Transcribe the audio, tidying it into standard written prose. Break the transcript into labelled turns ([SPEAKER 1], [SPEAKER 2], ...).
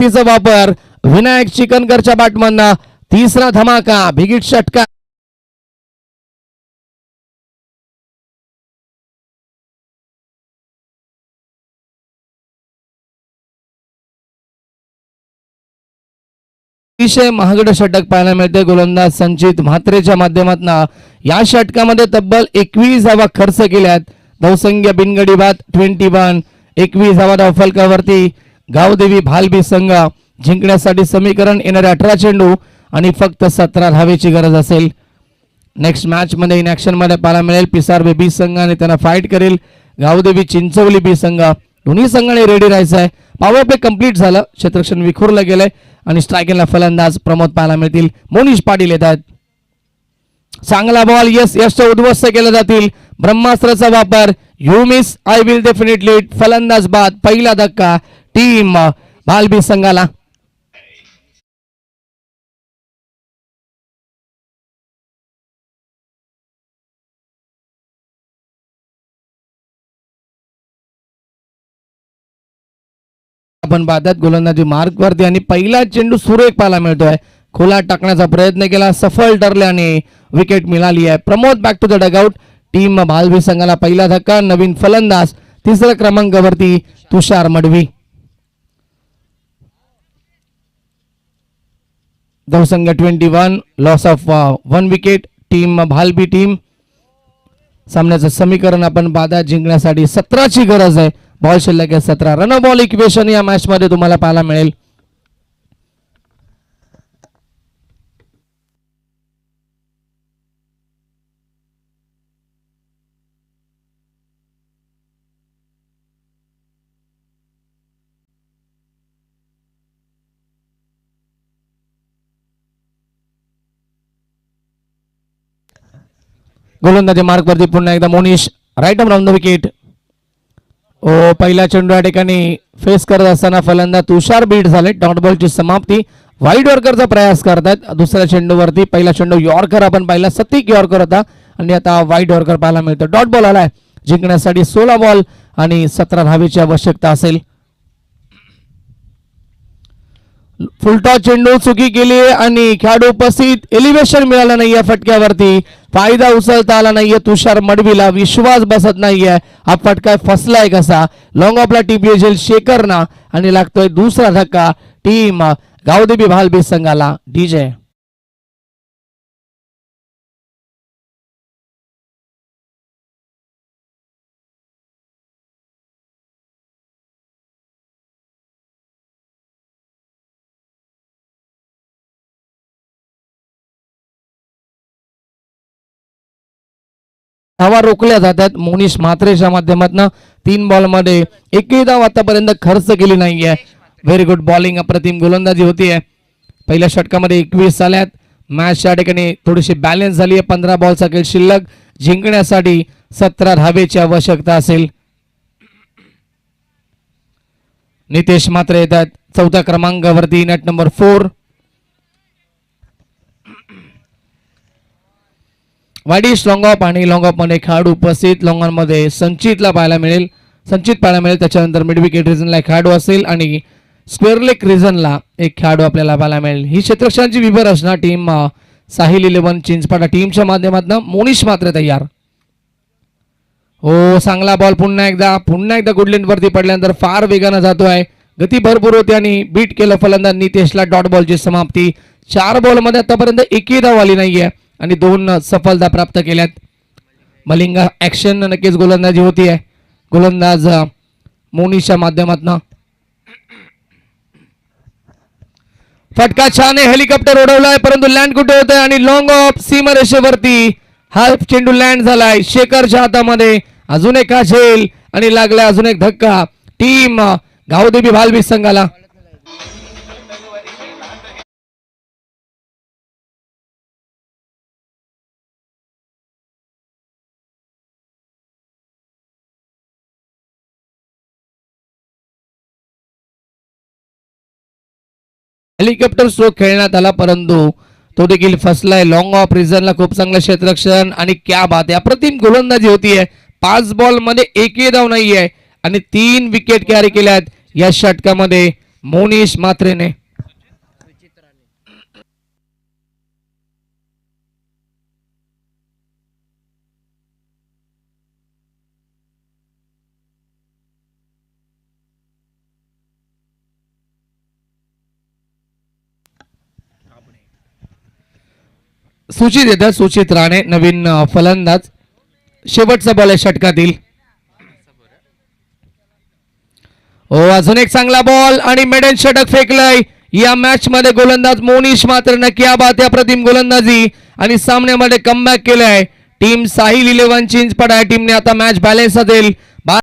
[SPEAKER 1] तिचा वापर विनायक चिकनकरच्या बॅटमधनं तिसरा धमाका भिगीट षटकार. अतिशय महागड षटक पाहायला मिळते गोलंदाज संचित म्हात्रेच्या माध्यमातून. या षटकामध्ये तब्बल 21 धावा खर्च केल्यात. बहुसंख्य बिनगडी बाद 21, 21 धावा धावफलकावरती. गावदेवी भालबी संघ जिंकण्यासाठी समीकरण येणारे 18 चेंडू आणि फक्त 17 धावेची गरज असेल. नेक्स्ट मॅच मध्ये इन ऍक्शन मध्ये पाहायला मिळेल पिसारवे बी संघ आणि त्यांना फाईट करेल गावदेवी चिंचवली बी संघ. दोन्ही संघाने रेडी राहायचं आहे. पॉवर प्ले कंप्लीट झालं, क्षेत्ररक्षण विखुरलं गेलंय आणि स्ट्रायकिंगला फलंदाज प्रमोद पाहायला मिळतील. मोनिश पाटील येतात. चांगला बॉल यश उद्ध्वस्त केला जातील. ब्रह्मास्त्राचा वापर you miss I will definitely. फलंदाज बाद. पहिला धक्का टीम भालबी संघाला. आपण पाहतात गोलंदाजी मार्क वरती आणि पहिला चेंडू सुरेख पाहायला मिळतोय. खोला टाकण्याचा प्रयत्न केला, सफल ठरल्याने विकेट मिळाली आहे. Pramod back to the dugout. Team Bhalbi संघाला पहिला धक्का. नवीन फलंदाज तिसऱ्या क्रमांकावरती तुषार मडवी. धावसंघ 21, loss of 1 wicket. Team Bhalbi team. सामन्याचं समीकरण आपण पाहता जिंकण्यासाठी 17ची गरज आहे. बॉल शिल्लक आहे 17. रन बॉल इक्वेशन या मॅच मध्ये तुम्हाला पाहायला मिळेल. गोलंदाजी मार्क वरती पुन्हा एकदा Monish right around the wicket. पहिला चेंडू या ठिकाणी फेस करत असताना फलंदाज तुषार बीट झाले. डॉट बॉलची समाप्ती. वाईड यॉर्करचा प्रयास करतात दुसऱ्या चेंडूवरती. पहिला चेंडू यॉर्कर आपण पाहिला, सतीक यॉर्कर होता आणि आता वाईड यॉर्कर पाहायला मिळतो. डॉट बॉल आलाय. जिंकण्यासाठी 16 बॉल आणि 17 धावेची आवश्यकता असेल. फुलटॉस चेंडू चुकी केली आणि खेळाडू उपस्थित. एलिव्हेशन मिळालं नाही या फटक्यावरती. फायदा उचलता आला नाहीये. तुषार मडवीला विश्वास बसत नाहीये. हा फटका फसलाय कसा. लॉंग ऑफला टीपी झेल शेखरना आणि लागतोय दुसरा धक्का टीम गावदेवी भालबी संघाला. डीजे धावा रोखल्या जातात. मोनिश म्हात्रेच्या माध्यमातून 3 बॉल मध्ये एकही धाव आतापर्यंत खर्च केली नाहीये. व्हेरी गुड बॉलिंग, अप्रतिम गोलंदाजी होतीये. पहिल्या षटकामध्ये 21 आल्यात. मॅच या ठिकाणी थोडीशी बॅलन्स झाली आहे. 15 बॉलचा खेळ शिल्लक. जिंकण्यासाठी 17 धावेची आवश्यकता असेल. नितेश म्हात्रे येतात चौथ्या क्रमांकावरती. Net number 4. Widish long of आणि लॉंग ऑफ मध्ये खेळाडू उपस्थित. लॉंग ऑन मध्ये संचित पाहायला मिळेल. त्याच्यानंतर मिड विकेट रिजनला खेळाडू असेल आणि स्क्वेअर लेग रिजनला एक खेळाडू आपल्याला पाहायला मिळेल. ही क्षेत्ररक्षणाची विभर असणार टीम साहिल 11 चिंचपाडा टीमच्या माध्यमातून. मोनिश मात्र तयार. चांगला बॉल पुन्हा एकदा गुडलेंड वरती पडल्यानंतर फार वेगानं जातोय. गती भरपूर होती आणि बीट केलं फलंदाज नितेशला. डॉट बॉलची समाप्ती. 4 बॉल मध्ये आतापर्यंत एकही धाव आली नाहीये आणि 2 सफलता प्राप्त केल्यात. मलिंगा ऍक्शन नक्कीच गोलंदाजी होतीये. गोलंदाज मोनिशच्या माध्यमातून. फटका छान आहे. हेलिकॉप्टर उडवलाय परंतु लँड कुठे होतंय आणि लॉंग ऑफ सीमारेषेवरती हाफ चेंडू लँड झालाय शेखरच्या हातामध्ये. अजून एक झेल आणि लागलाय अजून एक धक्का टीम गावदेवी भालबी संघाला. हेलिकॉप्टर स्ट्रोक खेळण्यात आला परंतु तो देखील फसलाय. लॉंग ऑफ रिझनला खूप चांगलं क्षेत्ररक्षण आणि क्या बात आहे. अप्रतिम गोलंदाजी होतीये. 5 बॉल मध्ये एकही धाव नाहीये आणि 3 विकेट कॅरी केल्यात या षटकामध्ये. मोनिश मात्रेने. सूचित येतात सूचित राणे नवीन फलंदाज. शेवटचा बॉल आहे षटकातील. अजून एक चांगला बॉल आणि मेडन षटक फेकलंय या मॅच मध्ये गोलंदाज मोनिश मात्र क्या बात, अप्रतिम गोलंदाजी आणि सामन्यामध्ये कमबॅक केलंय. टीम साहिल 11 चिंचपड टीमने आता मॅच बॅलन्स असेल.